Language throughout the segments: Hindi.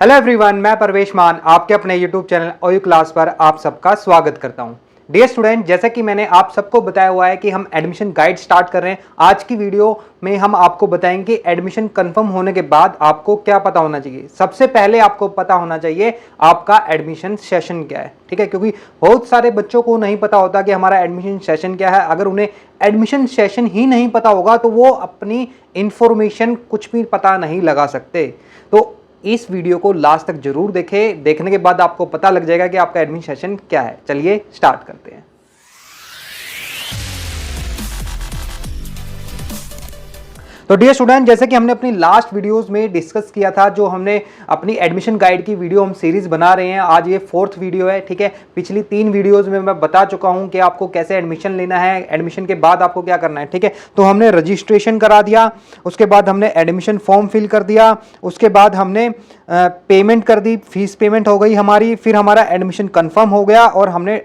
हेलो एवरीवन, मैं परवेश मान आपके अपने यूट्यूब चैनल ओयू क्लास पर आप सबका स्वागत करता हूं। डियर स्टूडेंट, जैसा कि मैंने आप सबको बताया हुआ है कि हम एडमिशन गाइड स्टार्ट कर रहे हैं। आज की वीडियो में हम आपको बताएंगे एडमिशन कंफर्म होने के बाद आपको क्या पता होना चाहिए। सबसे पहले आपको पता होना चाहिए आपका एडमिशन सेशन क्या है, ठीक है, क्योंकि बहुत सारे बच्चों को नहीं पता होता कि हमारा एडमिशन सेशन क्या है। अगर उन्हें एडमिशन सेशन ही नहीं पता होगा तो वो अपनी इंफॉर्मेशन कुछ भी पता नहीं लगा सकते। तो इस वीडियो को लास्ट तक जरूर देखें, देखने के बाद आपको पता लग जाएगा कि आपका एडमिशन सेशन क्या है। चलिए स्टार्ट करते हैं। तो डियर स्टूडेंट, जैसे कि हमने अपनी लास्ट वीडियोस में डिस्कस किया था, जो हमने अपनी एडमिशन गाइड की वीडियो हम सीरीज बना रहे हैं, आज ये 4th वीडियो है, ठीक है। पिछली 3 वीडियोस में मैं बता चुका हूं कि आपको कैसे एडमिशन लेना है, एडमिशन के बाद आपको क्या करना है, ठीक है। तो हमने रजिस्ट्रेशन करा दिया, उसके बाद हमने एडमिशन फॉर्म फिल कर दिया, उसके बाद हमने पेमेंट कर दी, फीस पेमेंट हो गई हमारी, फिर हमारा एडमिशन कन्फर्म हो गया और हमने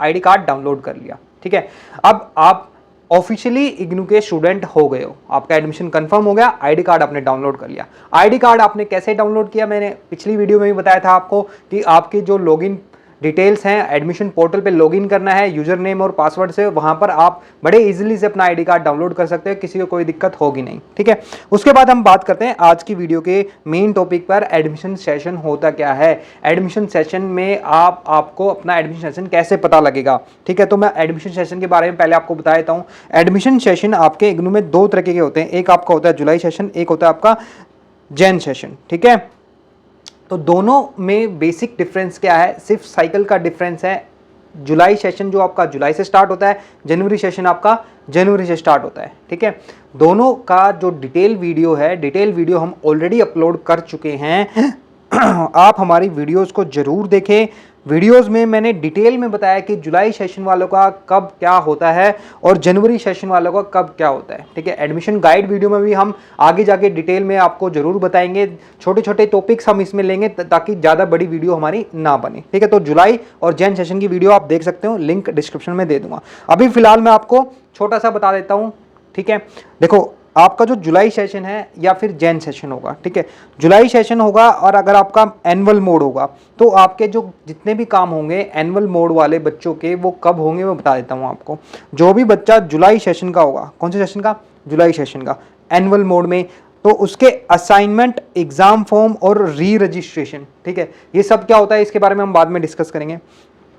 ID कार्ड डाउनलोड कर लिया, ठीक है। अब आप ऑफिशियली इग्नू के स्टूडेंट हो गए हो, आपका एडमिशन कंफर्म हो गया, आईडी कार्ड आपने डाउनलोड कर लिया। आईडी कार्ड आपने कैसे डाउनलोड किया, मैंने पिछली वीडियो में भी बताया था आपको कि आपकी जो लॉगिन डिटेल्स हैं, एडमिशन पोर्टल पे लॉगिन करना है यूजर नेम और पासवर्ड से, वहां पर आप बड़े इजीली से अपना आईडी कार्ड डाउनलोड कर सकते हो, किसी को कोई दिक्कत होगी नहीं, ठीक है। उसके बाद हम बात करते हैं आज की वीडियो के मेन टॉपिक पर, एडमिशन सेशन होता क्या है। एडमिशन सेशन में आपको अपना एडमिशन सेशन कैसे पता लगेगा, ठीक है। तो मैं एडमिशन सेशन के बारे में पहले आपको बता देता हूँ। एडमिशन सेशन आपके इग्नू में 2 तरह के होते हैं, एक आपका होता है जुलाई सेशन, एक होता है आपका जैन सेशन, ठीक है। तो दोनों में बेसिक डिफरेंस क्या है, सिर्फ साइकिल का डिफरेंस है। जुलाई सेशन जो आपका जुलाई से स्टार्ट होता है, जनवरी सेशन आपका जनवरी से स्टार्ट होता है, ठीक है। दोनों का जो डिटेल वीडियो है, डिटेल वीडियो हम ऑलरेडी अपलोड कर चुके हैं। आप हमारी वीडियोस को जरूर देखें। वीडियोस में मैंने डिटेल में बताया कि जुलाई सेशन वालों का कब क्या होता है और जनवरी सेशन वालों का कब क्या होता है, ठीक है। एडमिशन गाइड वीडियो में भी हम आगे जाके डिटेल में आपको जरूर बताएंगे, छोटे छोटे टॉपिक्स हम इसमें लेंगे ताकि ज़्यादा बड़ी वीडियो हमारी ना बने, ठीक है। तो जुलाई और जैन सेशन की वीडियो आप देख सकते हो, लिंक डिस्क्रिप्शन में दे दूंगा। अभी फिलहाल मैं आपको छोटा सा बता देता हूँ, ठीक है। देखो, आपका जो जुलाई सेशन है या फिर जैन सेशन होगा, ठीक है। जुलाई सेशन होगा और अगर आपका एनुअल मोड होगा तो आपके जो जितने भी काम होंगे एनुअल मोड वाले बच्चों के, वो कब होंगे मैं बता देता हूँ आपको। जो भी बच्चा जुलाई सेशन का होगा, कौन से सेशन का, जुलाई सेशन का, एनुअल मोड में, तो उसके असाइनमेंट, एग्जाम फॉर्म और री रजिस्ट्रेशन, ठीक है, ये सब क्या होता है इसके बारे में हम बाद में डिस्कस करेंगे।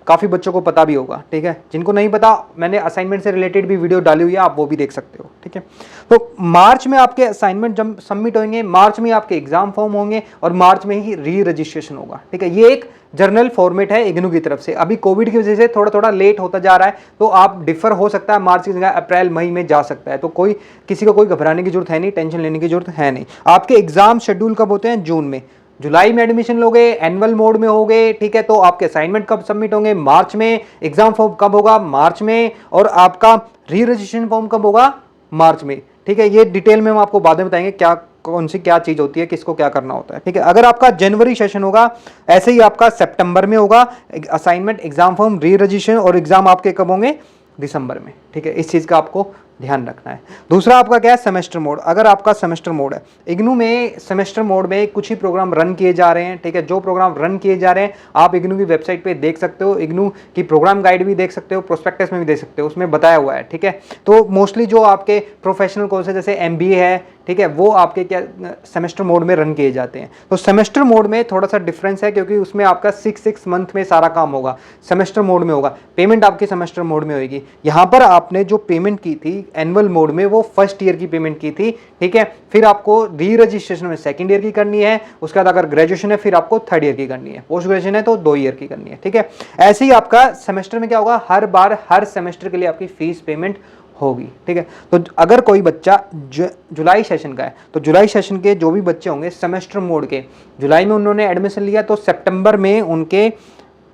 काफ़ी बच्चों को पता भी होगा, ठीक है। जिनको नहीं पता, मैंने असाइनमेंट से रिलेटेड भी वीडियो डाली हुई है, आप वो भी देख सकते हो, ठीक है। तो मार्च में आपके असाइनमेंट जब सबमिट होंगे, मार्च में आपके एग्जाम फॉर्म होंगे और मार्च में ही री रजिस्ट्रेशन होगा, ठीक है। ये एक जर्नल फॉर्मेट है इग्नू की तरफ से। अभी कोविड की वजह से थोड़ा थोड़ा लेट होता जा रहा है, तो आप डिफर हो सकता है, मार्च की जगह अप्रैल मई में जा सकता है। तो किसी को कोई घबराने की जरूरत है नहीं, टेंशन लेने की जरूरत है नहीं। आपके एग्जाम शेड्यूल कब होते हैं, जून में। जुलाई में एडमिशन लोगे, एनुअल मोड में होगे, ठीक है। तो आपके असाइनमेंट कब सबमिट होंगे, मार्च में। एग्जाम फॉर्म कब होगा, मार्च में। और आपका री रजिस्ट्रेशन फॉर्म कब होगा, मार्च में, ठीक है। ये डिटेल में हम आपको बाद में बताएंगे क्या कौन सी क्या चीज होती है, किसको क्या करना होता है, ठीक है। अगर आपका जनवरी सेशन होगा, ऐसे ही आपका सितंबर में होगा असाइनमेंट, एग्जाम फॉर्म, री रजिस्ट्रेशन, और एग्जाम आपके कब होंगे, दिसंबर में, ठीक है। इस चीज का आपको ध्यान रखना है। दूसरा आपका क्या है, सेमेस्टर मोड। अगर आपका सेमेस्टर मोड है, इग्नू में सेमेस्टर मोड में कुछ ही प्रोग्राम रन किए जा रहे हैं, ठीक है। जो प्रोग्राम रन किए जा रहे हैं आप इग्नू की वेबसाइट पे देख सकते हो, इग्नू की प्रोग्राम गाइड भी देख सकते हो, प्रोस्पेक्टस में भी देख सकते हो, उसमें बताया हुआ है, ठीक है। तो मोस्टली जो आपके प्रोफेशनल कोर्स है, जैसे MBA है, ठीक है, वो आपके क्या सेमेस्टर मोड में रन किए जाते हैं। तो सेमेस्टर मोड में थोड़ा सा डिफरेंस है, क्योंकि उसमें आपका 6 मंथ में सारा काम होगा, सेमेस्टर मोड में होगा। पेमेंट आपकी सेमेस्टर मोड में होगी। यहाँ पर आपने जो पेमेंट की थी एनुअल मोड में, वो फर्स्ट ईयर की पेमेंट की थी, ठीक है। फिर आपको री रजिस्ट्रेशन में सेकंड ईयर की करनी है, उसके बाद अगर ग्रेजुएशन है फिर आपको 3rd ईयर की करनी है, पोस्ट ग्रेजुएशन है तो 2 ईयर की करनी है, ठीक है। ऐसे ही आपका सेमेस्टर में क्या होगा, हर बार हर सेमेस्टर के लिए आपकी फीस पेमेंट होगी, ठीक है। तो अगर कोई बच्चा जुलाई सेशन का है, तो जुलाई सेशन के जो भी बच्चे होंगे सेमेस्टर मोड के, जुलाई में उन्होंने एडमिशन लिया, तो सितंबर में उनके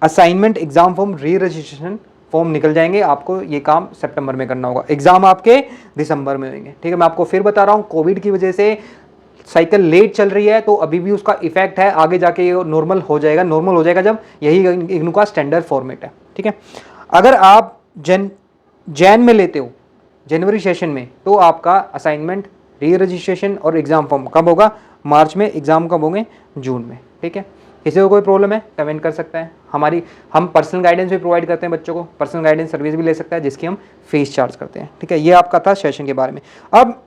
असाइनमेंट, एग्जाम फॉर्म, री रजिस्ट्रेशन फॉर्म निकल जाएंगे। आपको ये काम सितंबर में करना होगा, एग्जाम आपके दिसंबर में होंगे, ठीक है। मैं आपको फिर बता रहा हूँ, कोविड की वजह से साइकिल लेट चल रही है, तो अभी भी उसका इफेक्ट है, आगे जाके ये नॉर्मल हो जाएगा। नॉर्मल हो जाएगा जब यही इग्नू का स्टैंडर्ड फॉर्मेट है, ठीक है। अगर आप जैन में लेते हो, जनवरी सेशन में, तो आपका असाइनमेंट, री रजिस्ट्रेशन और एग्जाम फॉर्म कब होगा, मार्च में। एग्जाम कब होंगे, जून में, ठीक है। किसी को कोई प्रॉब्लम है कमेंट कर सकता है। हम पर्सनल गाइडेंस भी प्रोवाइड करते हैं बच्चों को, पर्सनल गाइडेंस सर्विस भी ले सकता है जिसकी हम फीस चार्ज करते हैं, ठीक है। ये आपका था सेशन के बारे में। अब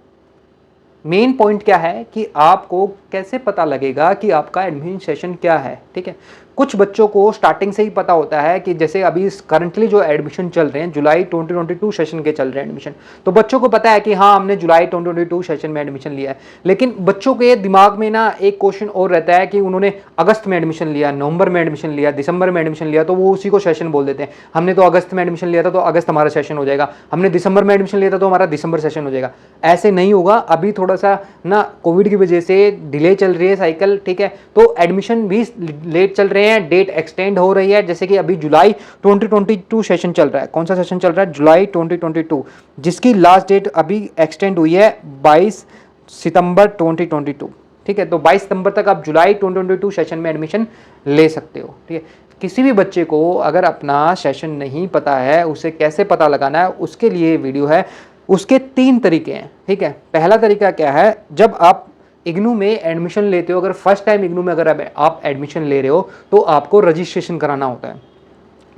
मेन पॉइंट क्या है कि आपको कैसे पता लगेगा कि आपका एडमिशन सेशन क्या है, ठीक है। कुछ बच्चों को स्टार्टिंग से ही पता होता है कि जैसे अभी करंटली जो एडमिशन चल रहे हैं जुलाई 2022 सेशन के चल रहे हैं एडमिशन, तो बच्चों को पता है कि हाँ हमने जुलाई 2022 सेशन में एडमिशन लिया है। लेकिन बच्चों के दिमाग में ना एक क्वेश्चन और रहता है कि उन्होंने अगस्त में एडमिशन लिया, नवंबर में एडमिशन लिया, दिसंबर में एडमिशन लिया, तो वो उसी को सेशन बोल देते हैं। हमने तो अगस्त में एडमिशन लिया था तो अगस्त हमारा सेशन हो जाएगा, हमने दिसंबर में एडमिशन लिया था तो हमारा दिसंबर सेशन हो जाएगा। ऐसे नहीं होगा। अभी थोड़ा सा ना कोविड की वजह से डिले चल रही है साइकिल, ठीक है, तो एडमिशन भी लेट चल रहे हैं, डेट एक्सटेंड हो रही है। जैसे कि अभी जुलाई 2022 सेशन चल रहा है। कौन सा सेशन चल रहा है? जुलाई 2022, जिसकी लास्ट डेट अभी एक्सटेंड हुई है 22 सितंबर 2022, ठीक है। तो 22 सितंबर तक आप जुलाई 2022 सेशन में एडमिशन ले सकते हो, ठीक है। किसी भी बच्चे को अगर अपना सेशन नहीं पता है, उसे कैसे पता लगाना है, उसके लिए वीडियो है। उसके 3 तरीके हैं, ठीक है। पहला तरीका क्या है, जब आप इग्नू में एडमिशन लेते हो, अगर फर्स्ट टाइम इग्नू में अगर आप एडमिशन ले रहे हो तो आपको रजिस्ट्रेशन कराना होता है,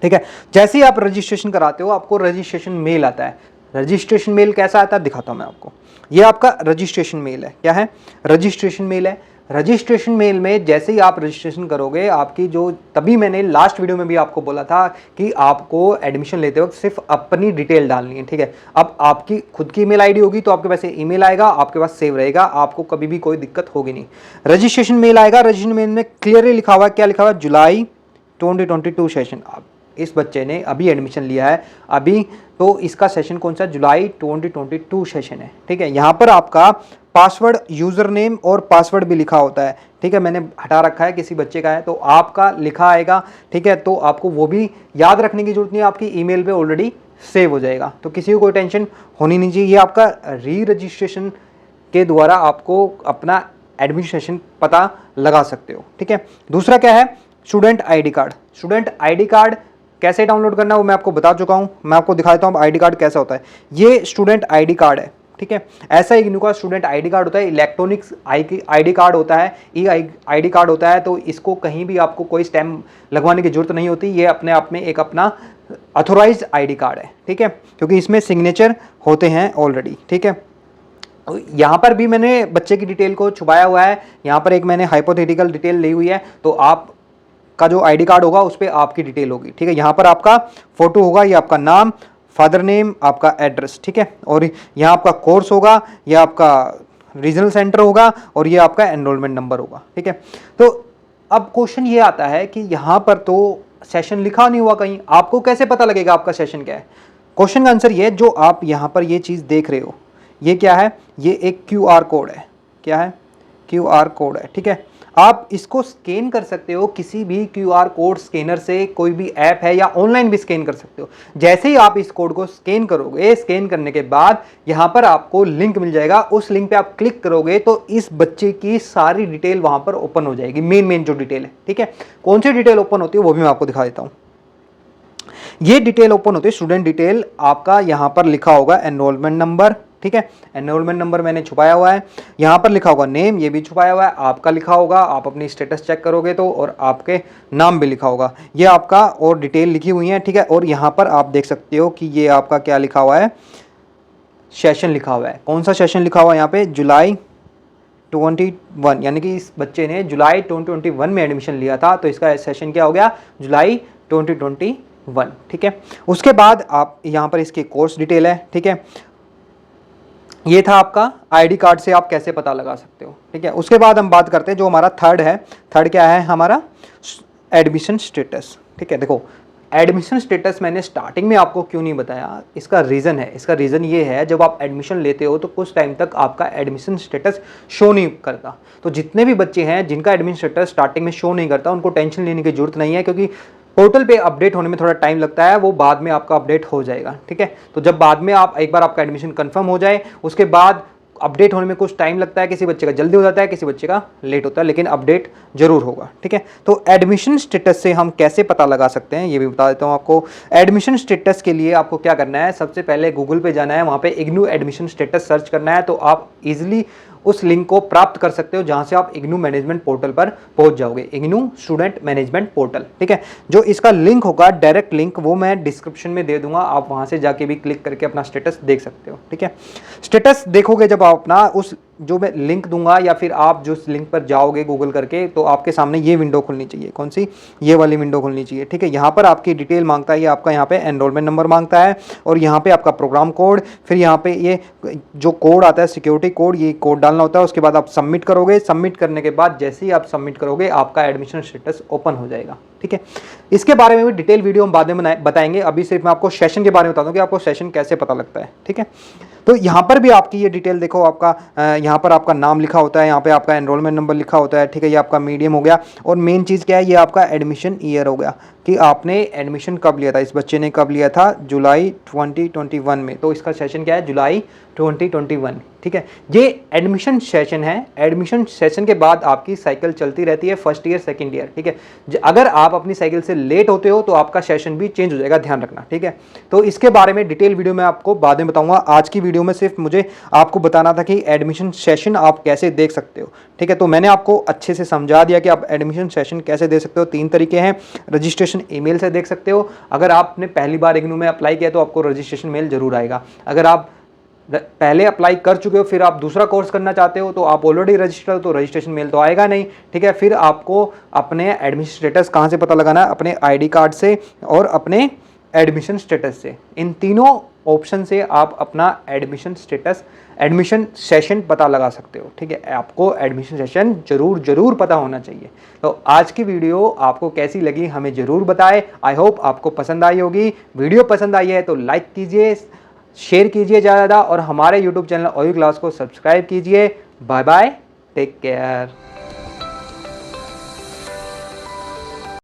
ठीक है। जैसे ही आप रजिस्ट्रेशन कराते हो आपको रजिस्ट्रेशन मेल आता है। रजिस्ट्रेशन मेल कैसा आता है दिखाता हूं मैं आपको। ये आपका रजिस्ट्रेशन मेल है। क्या है? रजिस्ट्रेशन मेल है। रजिस्ट्रेशन मेल में जैसे ही आप रजिस्ट्रेशन करोगे, आपकी जो, तभी मैंने लास्ट वीडियो में भी आपको बोला था कि आपको एडमिशन लेते वक्त सिर्फ अपनी डिटेल डालनी है, ठीक है। अब आपकी खुद की ईमेल आईडी होगी तो आपके पास ईमेल आएगा, आपके पास सेव रहेगा, आपको कभी भी कोई दिक्कत होगी नहीं। रजिस्ट्रेशन मेल आएगा, रजिस्ट्रेशन मेल में क्लियरली लिखा हुआ है, क्या लिखा हुआ है? जुलाई 2022 सेशन। इस बच्चे ने अभी एडमिशन लिया है अभी, तो इसका सेशन कौन सा? जुलाई 2022 सेशन है, ठीक है। यहाँ पर आपका पासवर्ड, यूजर नेम और पासवर्ड भी लिखा होता है, ठीक है। मैंने हटा रखा है, किसी बच्चे का है तो आपका लिखा आएगा, ठीक है। तो आपको वो भी याद रखने की जरूरत नहीं है, आपकी ईमेल पे ऑलरेडी सेव हो जाएगा, तो किसी को कोई टेंशन होनी नहीं चाहिए। ये आपका री रजिस्ट्रेशन के द्वारा आपको अपना एडमिशन सेशन पता लगा सकते हो, ठीक है। दूसरा क्या है? Student ID card. Student ID card कैसे डाउनलोड करना है वो मैं आपको बता चुका हूं। मैं आपको दिखा देता हूं आईडी कार्ड कैसा होता है। ये स्टूडेंट आईडी कार्ड है, ठीक है। ऐसा इग्नू का स्टूडेंट आईडी कार्ड होता है, इलेक्ट्रॉनिक्स आईडी कार्ड होता है, ई आईडी कार्ड होता है। तो इसको कहीं भी आपको कोई स्टैम्प लगवाने की जरूरत नहीं होती। ये अपने आप में एक अपना ऑथोराइज्ड आईडी कार्ड है, ठीक है, क्योंकि इसमें सिग्नेचर होते हैं ऑलरेडी, ठीक है। यहाँ पर भी मैंने बच्चे की डिटेल को छुपाया हुआ है। यहाँ पर एक मैंने हाइपोथेटिकल डिटेल ली हुई है, तो आप का जो आईडी कार्ड होगा उस पर आपकी डिटेल होगी, ठीक है। यहाँ पर आपका फोटो होगा, ये आपका नाम, फादर नेम, आपका एड्रेस, ठीक है। और यहाँ आपका कोर्स होगा, ये आपका रीजनल सेंटर होगा और ये आपका एनरोलमेंट नंबर होगा, ठीक है। तो अब क्वेश्चन ये आता है कि यहाँ पर तो सेशन लिखा नहीं हुआ कहीं, आपको कैसे पता लगेगा आपका सेशन क्या है? क्वेश्चन का आंसर ये, जो आप यहाँ पर ये चीज़ देख रहे हो, ये क्या है? ये एक QR कोड है। क्या है? QR कोड है, ठीक है। आप इसको स्कैन कर सकते हो किसी भी QR कोड स्कैनर से, कोई भी ऐप है, या ऑनलाइन भी स्कैन कर सकते हो। जैसे ही आप इस कोड को स्कैन करोगे, स्कैन करने के बाद यहाँ पर आपको लिंक मिल जाएगा। उस लिंक पे आप क्लिक करोगे तो इस बच्चे की सारी डिटेल वहां पर ओपन हो जाएगी, मेन जो डिटेल है, ठीक है। कौन सी डिटेल ओपन होती है वो भी मैं आपको दिखा देता हूँ। ये डिटेल ओपन होती है स्टूडेंट डिटेल। आपका यहाँ पर लिखा होगा एनरोलमेंट नंबर, ठीक है। एनरोलमेंट नंबर मैंने छुपाया हुआ है। यहाँ पर लिखा होगा नेम, ये भी छुपाया हुआ है। आपका लिखा होगा, आप अपनी स्टेटस चेक करोगे तो, और आपके नाम भी लिखा होगा। ये आपका और डिटेल लिखी हुई है, ठीक है। और यहाँ पर आप देख सकते हो कि ये आपका क्या लिखा हुआ है? सेशन लिखा हुआ है। कौन सा सेशन लिखा हुआ है यहाँ पे? जुलाई 21, यानी कि इस बच्चे ने जुलाई 2021 में एडमिशन लिया था, तो इसका सेशन क्या हो गया? जुलाई 2021, ठीक है। उसके बाद आप यहाँ पर इसकी कोर्स डिटेल है, ठीक है। ये था आपका आईडी कार्ड से आप कैसे पता लगा सकते हो, ठीक है। उसके बाद हम बात करते हैं जो हमारा थर्ड है। थर्ड क्या है हमारा? एडमिशन स्टेटस, ठीक है। देखो, एडमिशन स्टेटस मैंने स्टार्टिंग में आपको क्यों नहीं बताया, इसका रीज़न है। इसका रीज़न ये है, जब आप एडमिशन लेते हो तो कुछ टाइम तक आपका एडमिशन स्टेटस शो नहीं करता। तो जितने भी बच्चे हैं जिनका एडमिशन स्टेटस स्टार्टिंग में शो नहीं करता, उनको टेंशन लेने की जरूरत नहीं है, क्योंकि पोर्टल पे अपडेट होने में थोड़ा टाइम लगता है, वो बाद में आपका अपडेट हो जाएगा, ठीक है। तो जब बाद में आप एक बार आपका एडमिशन कंफर्म हो जाए, उसके बाद अपडेट होने में कुछ टाइम लगता है। किसी बच्चे का जल्दी हो जाता है, किसी बच्चे का लेट होता है, लेकिन अपडेट जरूर होगा, ठीक है। तो एडमिशन स्टेटस से हम कैसे पता लगा सकते हैं ये भी बता देता हूँ आपको। एडमिशन स्टेटस के लिए आपको क्या करना है? सबसे पहले गूगल पे जाना है, वहाँ पे इग्नू एडमिशन स्टेटस सर्च करना है, तो आप इजिली उस लिंक को प्राप्त कर सकते हो जहां से आप इग्नू मैनेजमेंट पोर्टल पर पहुंच जाओगे, इग्नू स्टूडेंट मैनेजमेंट पोर्टल। ठीक है, जो इसका लिंक होगा, डायरेक्ट लिंक, वो मैं डिस्क्रिप्शन में दे दूंगा, आप वहां से जाके भी क्लिक करके अपना स्टेटस देख सकते हो। ठीक है, स्टेटस देखोगे जब आप अपना, उस जो मैं लिंक दूंगा या फिर आप जो लिंक पर जाओगे गूगल करके, तो आपके सामने ये विंडो खुलनी चाहिए। कौन सी? ये वाली विंडो खुलनी चाहिए। ठीक है, यहाँ पर आपकी डिटेल मांगता है, ये आपका यहाँ पे एनरोलमेंट नंबर मांगता है और यहाँ पे आपका प्रोग्राम कोड, फिर यहाँ पे ये जो कोड आता है सिक्योरिटी कोड, ये कोड डालना होता है। उसके बाद आप सबमिट करोगे, सबमिट करने के बाद जैसे ही आप सबमिट करोगे आपका एडमिशन स्टेटस ओपन हो जाएगा। ठीक है, इसके बारे में भी डिटेल वीडियो हम बाद में बताएंगे। अभी सिर्फ मैं आपको सेशन के बारे में बता दूं कि आपको सेशन कैसे पता लगता है। ठीक है, तो यहाँ पर भी आपकी ये डिटेल देखो, आपका यहाँ पर आपका नाम लिखा होता है, यहाँ पे आपका एनरोलमेंट नंबर लिखा होता है। ठीक है, ये आपका मीडियम हो गया और मेन चीज़ क्या है, ये आपका एडमिशन ईयर हो गया कि आपने एडमिशन कब लिया था, इस बच्चे ने कब लिया था, जुलाई 2021 में। तो इसका सेशन क्या है, जुलाई 2021। ठीक है, ये एडमिशन सेशन है। एडमिशन सेशन के बाद आपकी साइकिल चलती रहती है, फर्स्ट ईयर सेकंड ईयर। ठीक है, अगर आप अपनी साइकिल से लेट होते हो तो आपका सेशन भी चेंज हो जाएगा, ध्यान रखना। ठीक है, तो इसके बारे में डिटेल वीडियो में आपको बाद में बताऊंगा। आज की वीडियो में सिर्फ मुझे आपको बताना था कि एडमिशन सेशन आप कैसे देख सकते हो। ठीक है, तो मैंने आपको अच्छे से समझा दिया कि आप एडमिशन सेशन कैसे दे सकते हो। 3 तरीके हैं। रजिस्ट्रेशन ईमेल से देख सकते हो, अगर आपने पहली बार इग्नू में अप्लाई किया तो आपको रजिस्ट्रेशन मेल जरूर आएगा। अगर आप पहले अप्लाई कर चुके हो, फिर आप दूसरा कोर्स करना चाहते हो, तो आप ऑलरेडी रजिस्टर्ड हो तो रजिस्ट्रेशन मेल तो आएगा नहीं। ठीक है, फिर आपको अपने एडमिशन स्टेटस कहाँ से पता लगाना है, अपने आईडी कार्ड से और अपने एडमिशन स्टेटस से। इन तीनों ऑप्शन से आप अपना एडमिशन स्टेटस, एडमिशन सेशन पता लगा सकते हो। ठीक है, आपको एडमिशन सेशन जरूर पता होना चाहिए। तो आज की वीडियो आपको कैसी लगी हमें जरूर बताएं। आई होप आपको पसंद आई होगी। वीडियो पसंद आई है तो लाइक कीजिए, शेयर कीजिए ज़्यादा और हमारे यूट्यूब चैनल OU क्लास को सब्सक्राइब कीजिए। Bye bye, take care.